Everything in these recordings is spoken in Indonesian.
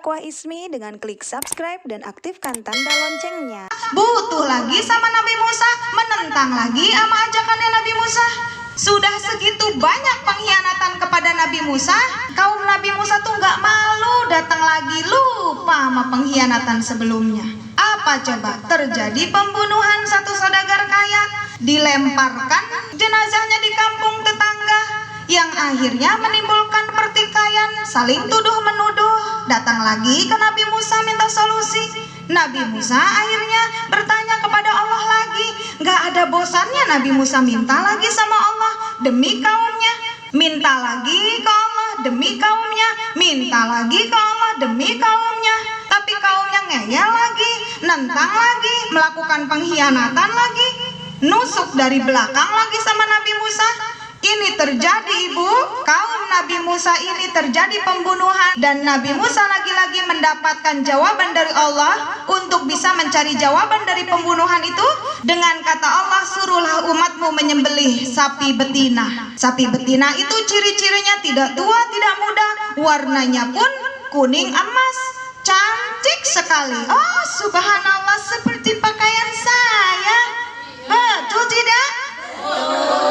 dakwah Ismi dengan klik subscribe dan aktifkan tanda loncengnya. Butuh lagi sama Nabi Musa, menentang lagi sama ajakannya Nabi Musa. Sudah segitu banyak pengkhianatan kepada Nabi Musa, kaum Nabi Musa tuh gak malu datang lagi lupa sama pengkhianatan sebelumnya. Apa coba? Terjadi pembunuhan satu saudagar kaya, dilemparkan jenazahnya di kampung tetangga, yang akhirnya menimbulkan pertikaian, saling tuduh-menuduh. Datang lagi ke Nabi Musa minta solusi. Nabi Musa akhirnya bertanya kepada Allah lagi. Gak ada bosannya Nabi Musa minta lagi sama Allah demi kaumnya. Minta lagi ke Allah demi kaumnya. Minta lagi ke Allah demi kaumnya. Tapi kaumnya ngeyel lagi, nentang lagi, melakukan pengkhianatan lagi, nusuk dari belakang lagi sama Nabi Musa. Ini terjadi, ibu, kaum Nabi Musa ini terjadi pembunuhan, dan Nabi Musa lagi-lagi mendapatkan jawaban dari Allah untuk bisa mencari jawaban dari pembunuhan itu. Dengan kata Allah, suruhlah umatmu menyembelih sapi betina. Sapi betina itu ciri-cirinya tidak tua, tidak muda, warnanya pun kuning emas, cantik sekali. Oh subhanallah, seperti pakaian saya. Betul tidak?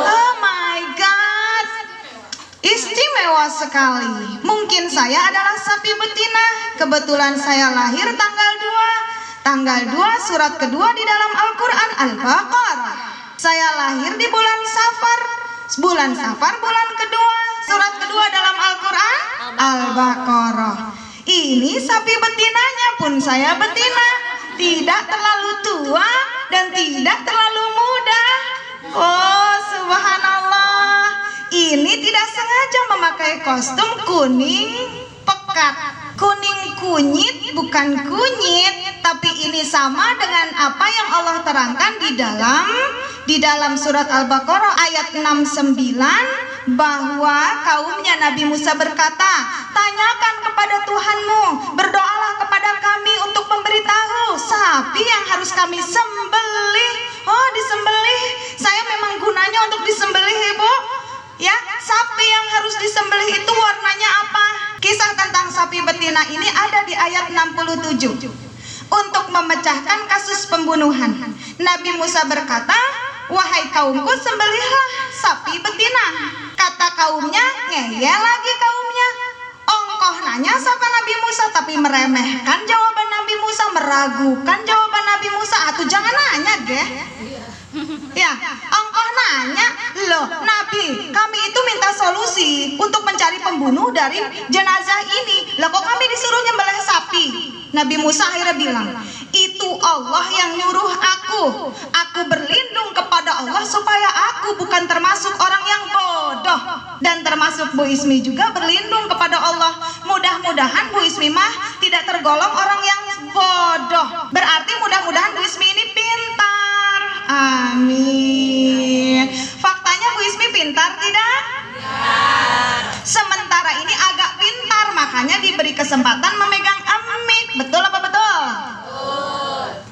Oh my God, istimewa sekali. Mungkin saya adalah sapi betina. Kebetulan saya lahir tanggal 2 surat kedua di dalam Al-Quran Al-Baqarah. Saya lahir di bulan Safar. Bulan Safar bulan kedua, surat kedua dalam Al-Quran Al-Baqarah. Ini sapi betinanya pun saya betina, tidak terlalu tua dan tidak terlalu muda. Oh subhanallah, ini tidak sengaja memakai kostum kuning pekat, kuning kunyit, bukan kunyit, tapi ini sama dengan apa yang Allah terangkan di dalam surat Al-Baqarah ayat 69, bahwa kaumnya Nabi Musa berkata, tanyakan kepada Tuhanmu, berdoalah kepada kami untuk memberitahu sapi yang harus kami sembelih. Oh disembelih, saya memang gunanya untuk disembelih, ibu ya. Sapi yang harus disembelih itu warnanya apa? Kisah tentang sapi betina ini ada di ayat 67. Untuk memecahkan kasus pembunuhan, Nabi Musa berkata, wahai kaumku, sembelihlah sapi betina. Kata kaumnya, ngeyel lagi kaumnya. Ongkoh nanya sama Nabi Musa, tapi meremehkan jawaban Nabi Musa, meragukan jawaban Nabi Musa. Atuh jangan nanya, geh. Ya, ongkoh nanya, loh Nabi, kami itu minta solusi untuk mencari pembunuh dari jenazah ini. Lah kok kami disuruh nyembelih sapi? Nabi Musa akhirnya bilang, itu Allah yang nyuruh aku. Aku berlindung kepada Allah supaya aku bukan termasuk orang yang bodoh. Dan termasuk Bu Ismi juga berlindung kepada Allah. Mudah-mudahan Bu Ismi mah tidak tergolong orang yang bodoh. Berarti mudah-mudahan Bu Ismi ini pintar. Amin. Faktanya Bu Ismi pintar tidak? Sementara ini agak pintar, makanya diberi kesempatan memegang mic. Betul apa betul?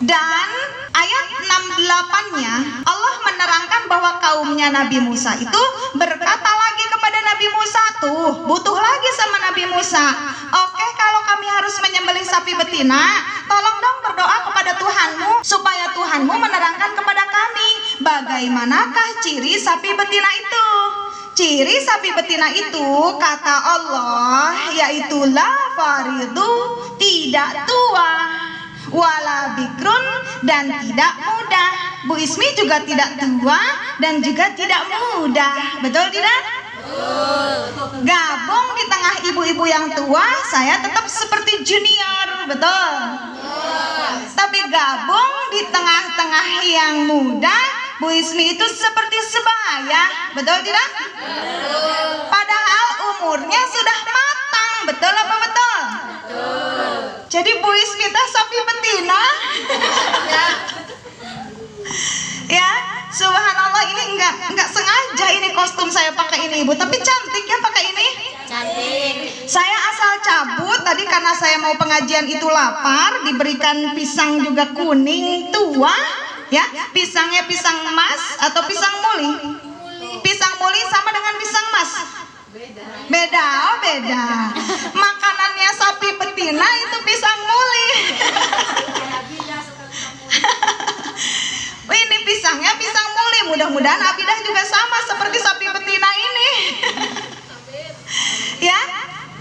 Dan ayat 68-nya Allah menerangkan bahwa kaumnya Nabi Musa itu berkata lagi kepada Nabi Musa, tuh butuh lagi sama Nabi Musa. Oke, kalau kami harus menyembelih sapi betina, tolong dong berdoa kepada Tuhanmu supaya Tuhanmu menerangkan kepada kami bagaimanakah ciri sapi betina itu. Ciri sapi betina itu kata Allah yaitu la faridu, tidak tua, wala bikrun, dan tidak muda. Bu Ismi juga tidak tua dan juga tidak muda. Betul tidak? Gabung di tengah ibu-ibu yang tua, saya tetap seperti junior. Betul? Tapi gabung di tengah-tengah yang muda, Bu Ismi itu seperti sebaya. Betul tidak? Padahal umurnya sudah matang. Betul apa betul? Jadi Bu Ismi teh sapi betina. Ya, subhanallah, ini enggak sengaja ini kostum saya pakai ini, Ibu, tapi cantik ya pakai ini. Cantik. Saya asal cabut tadi karena saya mau pengajian itu lapar, diberikan pisang juga kuning tua, ya. Pisangnya pisang emas atau pisang muli? Pisang muli sama dengan pisang emas. Beda, oh beda. Makanannya sapi sapi betina itu pisang muli. Ini pisangnya pisang muli. Mudah-mudahan Abidah juga sama seperti sapi betina ini. Ya,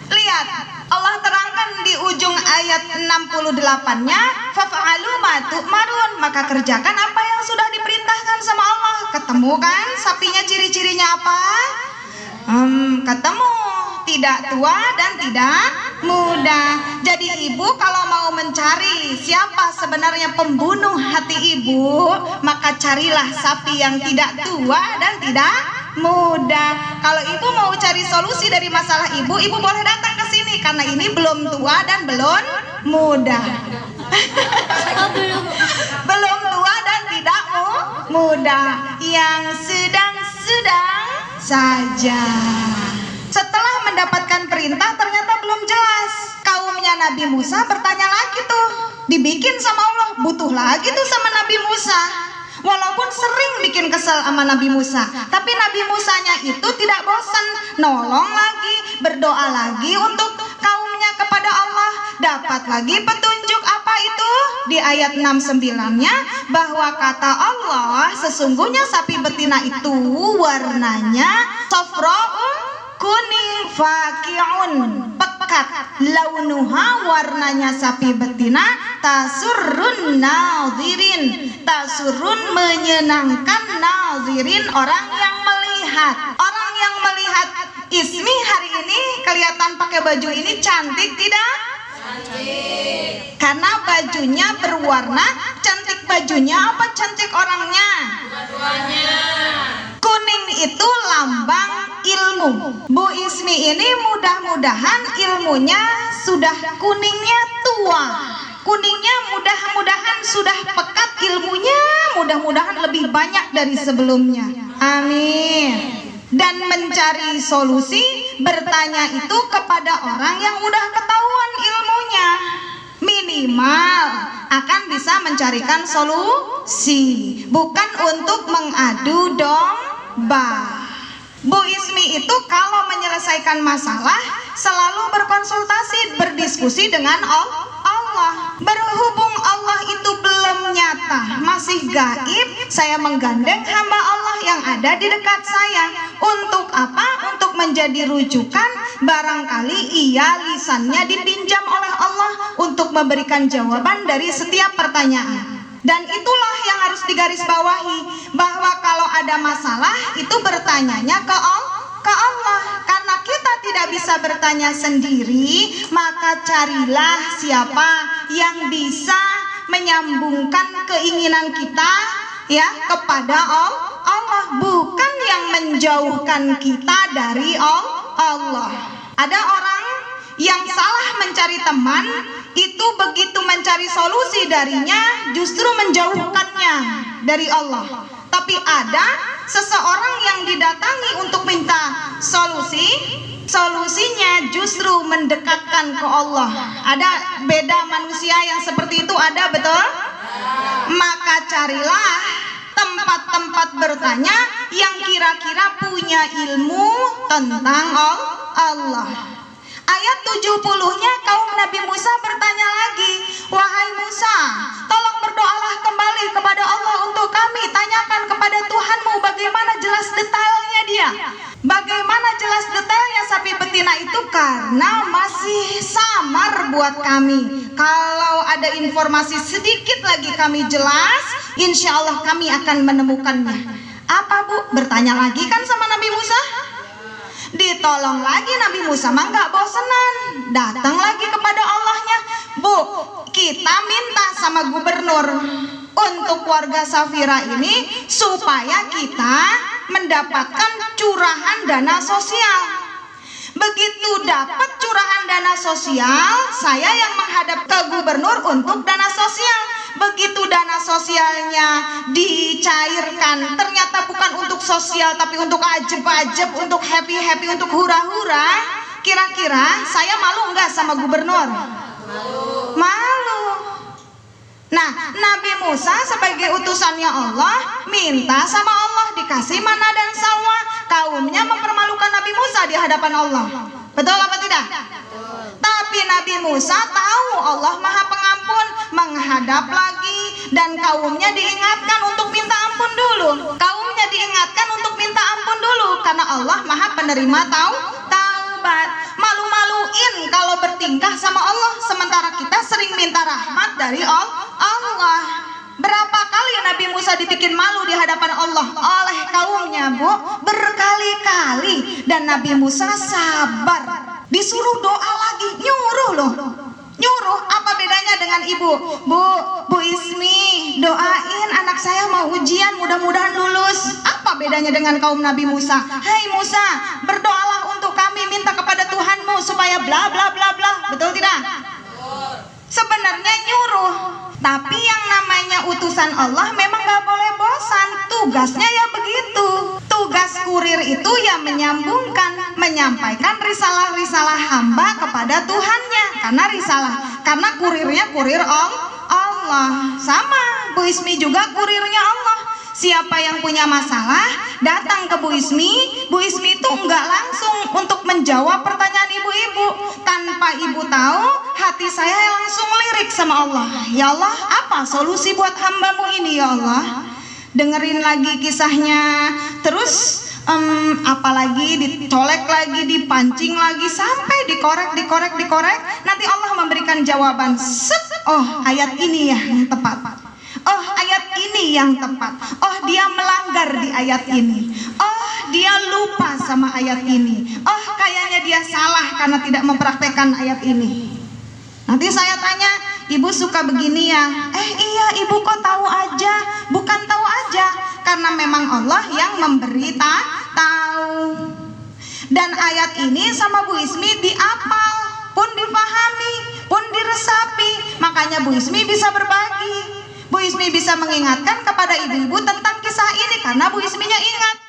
lihat Allah terangkan di ujung ayat 68-nya, fafa'alu ma tu'marun, maka kerjakan apa yang sudah diperintahkan sama Allah. Ketemu kan sapinya ciri-cirinya apa? Ketemu, tidak tua dan tidak muda. Jadi ibu kalau mau mencari siapa sebenarnya pembunuh hati ibu, maka carilah sapi yang tidak tua dan tidak muda. Kalau ibu mau cari solusi dari masalah ibu boleh datang ke sini karena ini belum tua dan belum muda. Belum tua dan tidak muda, yang sedang-sedang saja. Setelah mendapatkan perintah ternyata belum jelas. Kaumnya Nabi Musa bertanya lagi tuh, dibikin sama Allah, butuh lagi tuh sama Nabi Musa. Walaupun sering bikin kesel sama Nabi Musa, tapi Nabi Musanya itu tidak bosan, nolong lagi, berdoa lagi untuk kaumnya kepada Allah. Dapat lagi petunjuk apa itu? Di ayat 69-nya, bahwa kata Allah, sesungguhnya sapi betina itu warnanya safra'un, kuning, faqi'un, pekat, launuha, warnanya sapi betina, tasurrun nazirin, tasurrun, menyenangkan, nazirin, orang yang melihat. Orang yang melihat. Ismi hari ini kelihatan pakai baju ini cantik tidak? Cantik. Karena bajunya berwarna, cantik bajunya apa cantik orangnya? Dua-duanya. Kuning itu lambang ilmu. Bu Ismi ini mudah-mudahan ilmunya sudah kuningnya tua. Kuningnya mudah-mudahan sudah pekat, ilmunya mudah-mudahan lebih banyak dari sebelumnya. Amin. Dan mencari solusi, bertanya itu kepada orang yang udah ketahuan ilmunya. Minimal akan bisa mencarikan solusi, bukan untuk mengadu domba. Bu Ismi itu kalau menyelesaikan masalah selalu berkonsultasi, berdiskusi dengan Allah. Berhubung Allah itu belum nyata, masih gaib, saya menggandeng hamba Allah yang ada di dekat saya. Untuk apa? Untuk menjadi rujukan, barangkali ia lisannya dipinjam oleh Allah untuk memberikan jawaban dari setiap pertanyaan. Dan itulah yang harus digarisbawahi, bahwa kalau ada masalah itu bertanyanya ke Allah. Karena kita tidak bisa bertanya sendiri, maka carilah siapa yang bisa menyambungkan keinginan kita ya kepada Allah, bukan yang menjauhkan kita dari Allah. Ada orang yang salah mencari teman, itu begitu mencari solusi darinya justru menjauhkannya dari Allah. Tapi ada seseorang yang didatangi untuk minta solusinya justru mendekatkan ke Allah. Ada beda manusia yang seperti itu, ada betul? Maka carilah tempat-tempat bertanya yang kira-kira punya ilmu tentang Allah. Ayat 70-nya kaum Nabi Musa bertanya lagi, wahai Musa, tolong berdoalah kembali kepada Allah untuk kami. Tanyakan kepada Tuhanmu bagaimana jelas detailnya dia. Bagaimana jelas detailnya sapi betina itu, karena masih samar buat kami. Kalau ada informasi sedikit lagi kami jelas, insya Allah kami akan menemukannya. Apa Bu? Bertanya lagi kan sama Nabi Musa? Ditolong lagi Nabi Musa mah nggak bosenan, datang lagi kepada Allahnya. Bu, kita minta sama gubernur untuk warga Safira ini supaya kita mendapatkan curahan dana sosial. Begitu dapat curahan dana sosial, saya yang menghadap ke gubernur untuk dana sosial. Begitu dana sosialnya dicairkan, ternyata bukan untuk sosial tapi untuk ajeb-ajeb, untuk happy-happy, untuk hura-hura. Kira-kira saya malu enggak sama gubernur? Malu. Nah, Nabi Musa sebagai utusannya Allah minta sama Allah dikasih mana dan salwa. Kaumnya mempermalukan Nabi Musa di hadapan Allah. Betul apa tidak? Tapi Nabi Musa tahu Allah Maha Pengampun, menghadap lagi dan kaumnya diingatkan untuk minta ampun dulu. Kaumnya diingatkan untuk minta ampun dulu karena Allah Maha Penerima taubat. Malu-maluin kalau bertingkah sama Allah sementara kita sering minta rahmat dari Allah. Berapa kali Nabi Musa dibikin malu di hadapan Allah oleh kaumnya, Bu? Berkali-kali. Dan Nabi Musa sabar. Disuruh doa lagi, nyuruh loh. Nyuruh, apa bedanya dengan ibu? Bu Ismi, doain anak saya mau ujian, mudah-mudahan lulus. Apa bedanya dengan kaum Nabi Musa? Hei Musa, berdoalah untuk kami, minta kepada Tuhanmu supaya bla bla bla bla. Betul tidak? Sebenarnya nyuruh, tapi yang namanya utusan Allah memang gak boleh bosan. Tugasnya ya begitu. Tugas kurir itu ya menyambungkan, menyampaikan risalah-risalah hamba kepada Tuhannya. Karena kurirnya kurir Allah. Sama, Bu Ismi juga kurirnya Allah. Siapa yang punya masalah datang ke Bu Ismi itu enggak langsung untuk menjawab pertanyaan ibu-ibu. Tanpa ibu tahu, hati saya langsung lirik sama Allah. Ya Allah, apa solusi buat hambamu ini ya Allah? Dengerin lagi kisahnya, terus apalagi dicolek lagi, dipancing lagi, sampai dikorek. Nanti Allah memberikan jawaban. Oh, ayat ini ya yang tepat. Oh, ayat ini yang tepat. Oh, dia melanggar di ayat ini. Oh, dia lupa sama ayat ini. Oh, kayaknya dia salah karena tidak mempraktekkan ayat ini. Nanti saya tanya, ibu suka begini ya? Iya, ibu kok tahu aja? Bukan tahu aja, karena memang Allah yang memberi tahu. Dan ayat ini sama Bu Ismi diapal, pun dipahami, pun diresapi. Makanya Bu Ismi bisa berbagi. Bu Ismi bisa mengingatkan kepada ibu-ibu tentang kisah ini karena Bu Isminya ingat.